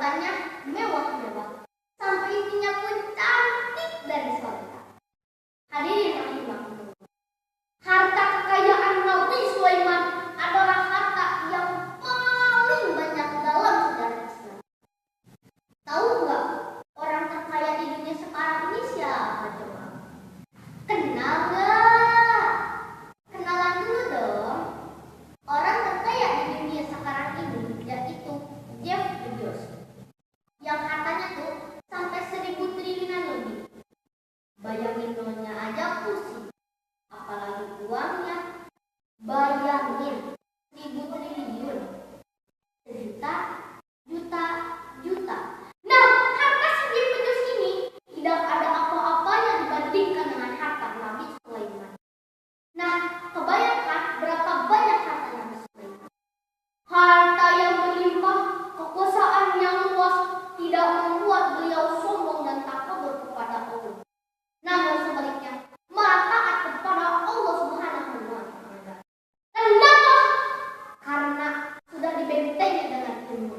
perabotannya mewah-mewah, sampai istrinya pun cantik dari sorga. Hadirin rahimakumullah. Harta kekayaan Nabi Sulaiman adalah harta yang paling banyak dalam sejarah Islam. Tahu nggak orang terkaya di dunia sekarang ini siapa coba? Kenal nggak? Kenalan dulu dong. Orang terkaya di dunia sekarang ini yaitu Jeff Bezos, yang hartanya tuh sampai 1.000 triliunan lebih. Bayangin nolnya aja pusing, apalagi uangnya. Bayangin 1.000 triliun, sejuta, juta, juta. Nah, harta si Jeff Bezos ini tidak ada apa-apanya dibandingkan dengan harta Nabi Sulaiman. Nah, kebayangkan berapa banyak harta Nabi Sulaiman. Harta yang berlimpah, kekuasaan yang luas tidak membuat beliau sombong dan takabur kepada Allah. Namun sebaliknya, malah taat kepada Allah Subhanahu wa Ta'ala. Kenapa? Karena sudah dibentengi dengan ilmu.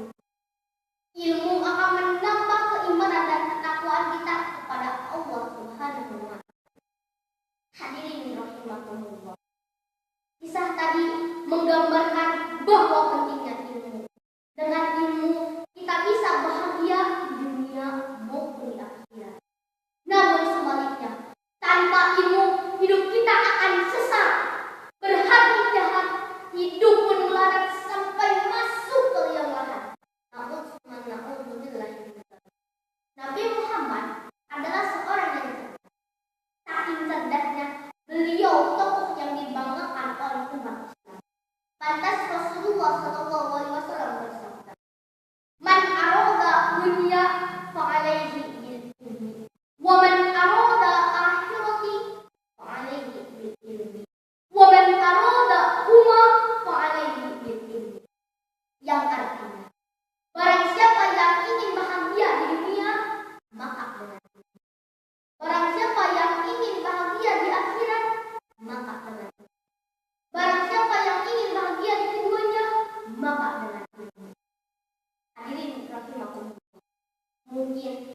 Ilmu akan menambah keimanan dan ketakwaan kita kepada Allah Subhanahu wa Ta'ala. Hadirin rahimakumullah. Kisah tadi menggambarkan bahwa pentingnya ilmu. Dengan ilmu kita bisa bahagia di dunia maupun di akhirat. Namun sebaliknya, tanpa ilmu hidup kita akan sesat, berhati jahat, hidup pun melarat sampai masuk ke liang lahat. Nabi Muhammad adalah seorang yang cerdas. Saking cerdasnya, beliau tokoh yang dibanggakan oleh umat Islam. Pantas Rasulullah SAW bersabda, "Man arada dunya fa'alaihi bil ilmi, wa man arada akhirati fa'alaihi bil ilmi, wa man arada huma fa'alaihi bil ilmi." Yang artinya, barang siapa yang ingin bahagia di dunia, maka dengan ilmu. Barang siapa yang ingin bahagia di akhirat, maka dengan ilmu. Barang siapa yang ingin bahagia di keduanya, maka dengan ilmu. Hadirin rahimakumullah. Mungkin